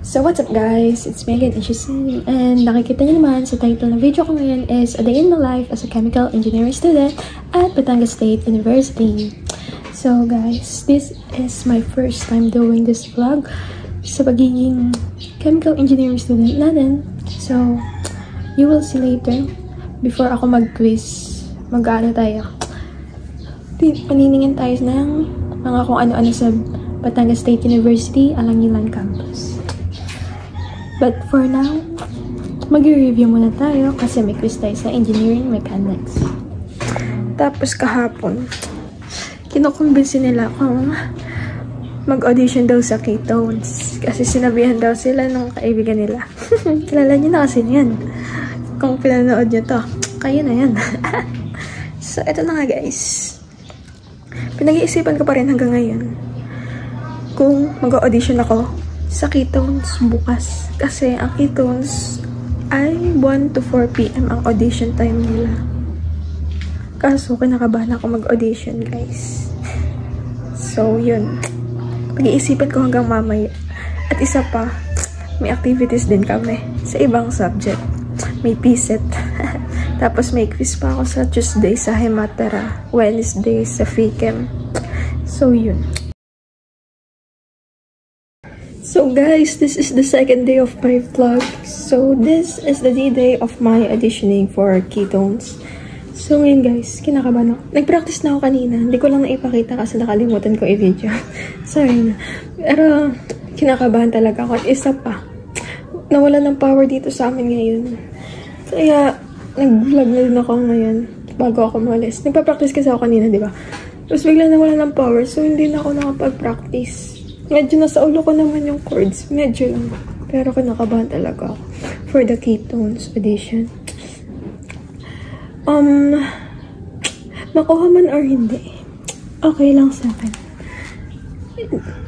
So what's up guys, it's Megan Ishisin, and nakikita niyo naman sa title ng video ko ngayon is A Day in My Life as a Chemical Engineering Student at Batangas State University. So guys, this is my first time doing this vlog sa pagiging Chemical Engineering Student natin. So, you will see later. Before ako mag-quiz, mag-ano tayo. Paniningin tayo ng mga kung ano-ano sa Batangas State University, Alangilan Campus. But for now, mag-review muna tayo kasi may quiz tayo sa Engineering Mechanics. Tapos kahapon, kinukumbinsi nila akong mag-audition daw sa Ketones. Kasi sinabihan daw sila ng kaibigan nila. Kilala niyo na kasi yan. Kung pinanood niyo to, kayo na yan. So, eto na nga guys. Pinag-iisipan ko pa rin hanggang ngayon kung mag-audition ako sa Ketones bukas. Kasi ang Ketones ay 1 to 4 PM ang audition time nila. Kaso, kinakabahan ako mag-audition, guys. So, yun. Pag-iisipan ko hanggang mamaya. At isa pa, may activities din kami sa ibang subject. May PSET. Tapos may quiz pa ako sa Tuesday sa Hematera. Wednesday sa FIChem. So, yun. So guys, this is the second day of my vlog. So this is the day of my auditioning for Ketones. So ngayon guys, kinakabahan ako. Nag-practice na ako kanina. Hindi ko lang naipakita kasi nakalimutan ko i-video. Sorry na. Pero kinakabahan talaga ako. At isa pa, nawala ng power dito sa amin ngayon. Kaya nag-vlog na din ako ngayon bago ako malis. Nagpa-practice kasi ako kanina, di ba? Tapos bigla nawala ng power, so hindi na ako nakapag-practice. Medyo nasa ulo ko naman yung chords. Medyo lang. Pero kinakabahan talaga ako for the Ketones audition. Makuha man or hindi, okay lang sa akin.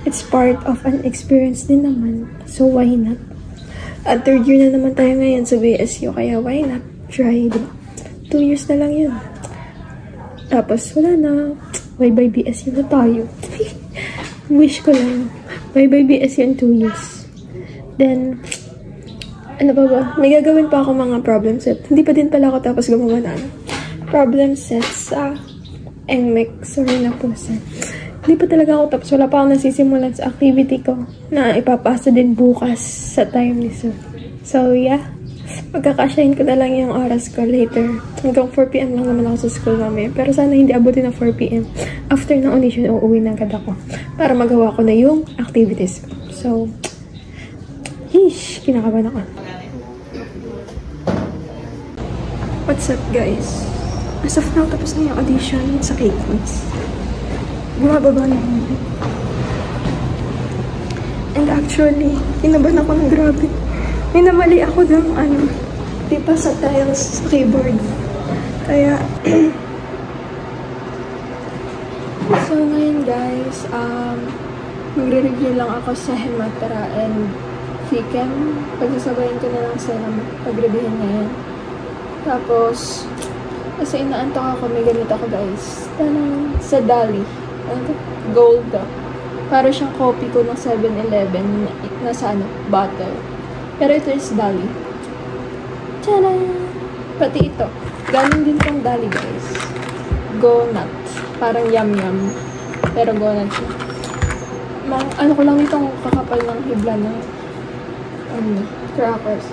It's part of an experience din naman. So why not? At third year na naman tayo ngayon sa BSU. Kaya why not? Try, diba? 2 years na lang yun. Tapos wala na. Bye-bye BSU na tayo. Wish ko lang. Bye-bye BSU in 2 years. Then, ano ba? May gagawin pa ako mga problem set. Hindi pa din pala ako tapos gumawa na. Problem sets sa NMEC. Sorry na po, sir. Hindi pa talaga ako tapos. Wala pa ako nasisimulan sa activity ko na ipapasa din bukas sa time ni sir. So, yeah. Magkakasyahin ko na lang yung oras ko later. Hanggang 4 PM lang naman ako sa school mamaya. Pero sana hindi abutin ng 4 PM. After ng audition, uuwi na agad ako. Para magawa ko na yung activities ko. So, hish! Kinakabahan ako. What's up, guys? As of now, tapos na yung audition sa Ketones. Bumababa na yung and actually, kinabahan ako ng grabe. May namali ako ng di pa sa tiles sa keyboard. Kaya, so ngayon guys, magre-review lang ako sa Hematera and FIChem. Pagsasabayin ko na lang sila pag-reviewin ngayon. Tapos, kasi inaantok ako, may ganito ako guys. Tanong sa Dali. Ano to? Gold. Para siyang copy ko ng 7-Eleven na sa bottle. Pero ito is Dali. Tada! Pati ito. Galing din tong Dali, guys. Go Nut. Parang yum-yum. Pero go nut siya. Ano ko lang itong kakapal ng hibla ng crackers.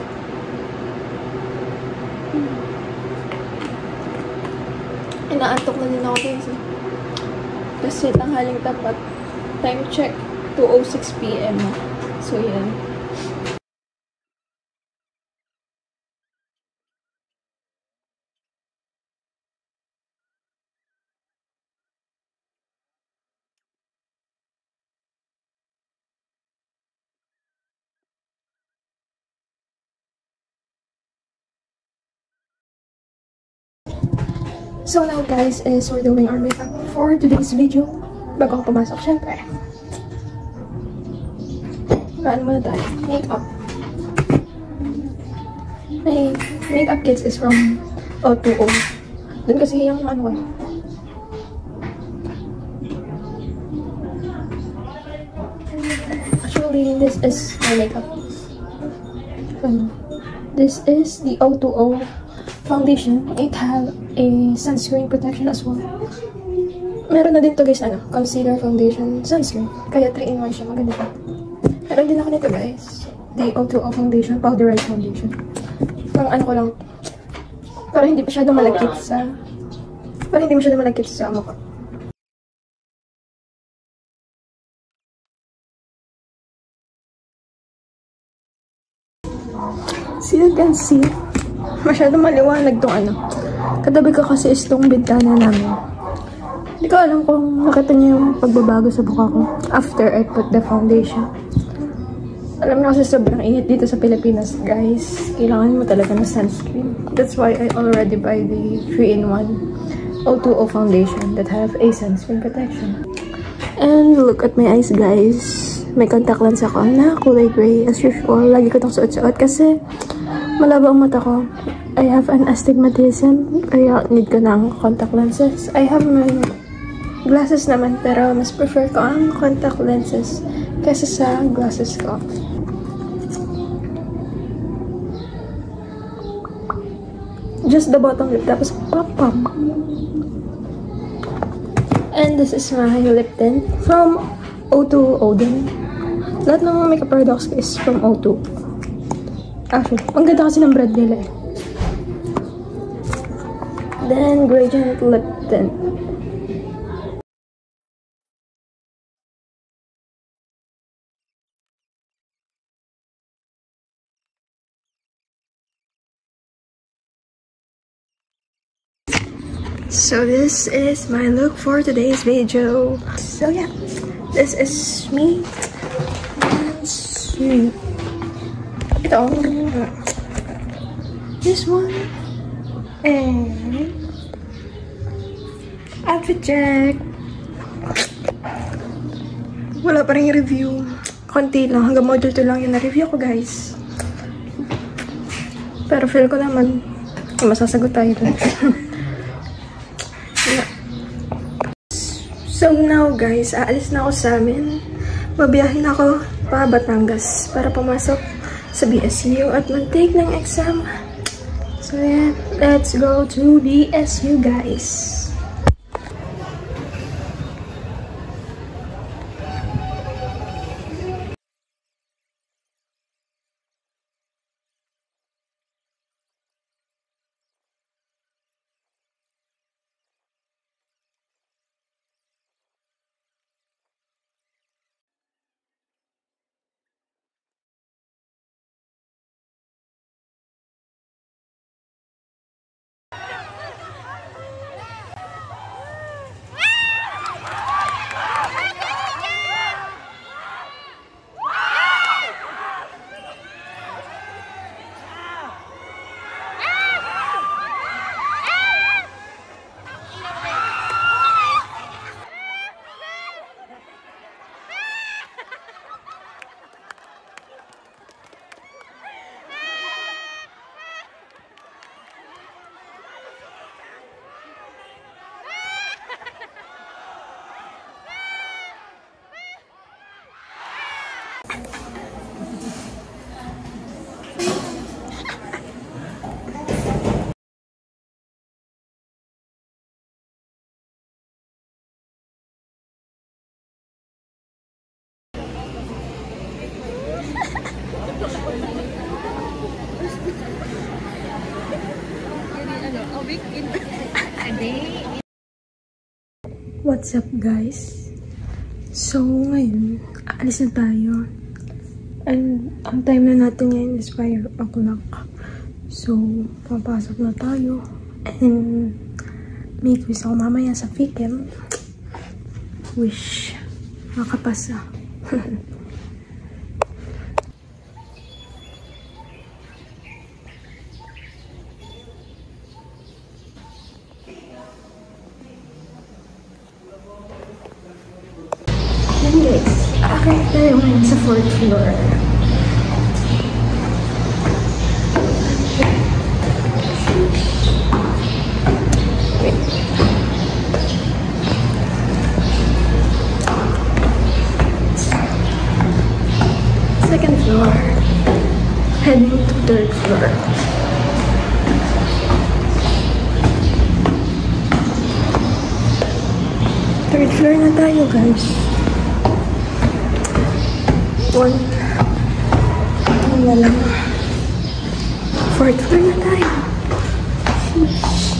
Inaantok na din ako, guys. Kasi tanghaling tapat. Time check. 2:06 PM. So, yan. So now guys, is we're doing our makeup for today's video. Bago ako pumasok, syempre. Paano muna tayo? Makeup. My makeup kits is from O2O. Doon kasi yung Actually, this is my makeup. This is the O2O foundation. It has a sunscreen protection as well. Meron na din to guys, concealer, foundation, sunscreen. Kaya 3-in-1 siya, maganda pa. Meron din ako nito guys. The O2O foundation, powderized foundation. Pang ko lang. Para hindi masyadong malagkit sa mukha. So you can see, masyadong maliwanag tong Katabi ko kasi is tong bintana namin. Hindi ko alam kung nakita niyo yung pagbabago sa mukha ko after I put the foundation. Alam niyo kasi sobrang init dito sa Pilipinas, guys. Kailangan mo talaga ng sunscreen. That's why I already buy the 3-in-1 O2O foundation that have a sunscreen protection. And look at my eyes, guys. May contact lens ako na kulay gray. As usual, lagi ko itong suot-suot kasi malabo ang mata ko. I have an astigmatism, kaya need ko ng contact lenses. I have my glasses naman, pero mas prefer ko ang contact lenses kaysa sa glasses ko. Just the bottom lip, tapos pop-pop. And this is my lip tint from O2O din. Lahat ng makeup products is from O2. Actually, ang ganda kasi ng brand nila eh. Then, gradient lip tint. So this is my look for today's video. So yeah, this is me. Ito, this one, and outfit check. Wala pa rin review. Konti lang, hanggang module 2 lang yung na-review ko, guys. Pero feel ko naman, masasagot tayo dun. Yeah. So now, guys, aalis na ako sa amin. Mabiyahin ako pa Batangas para pumasok sa BSU at mag-take ng exam. So yeah, let's go to BSU, guys. What's up, guys? So, ngayon, aalis na tayo. And, ang time na natin ngayon is 5 o'clock. So, papasok na tayo. And, may quiz ako mamaya sa FICM. Wish makapasa. Guys, akit tayo ngayon sa 4th floor. floor. Heading to 3rd floor. Third floor na tayo, guys. One. Ano na lang. 4th floor na tayo. Sheesh.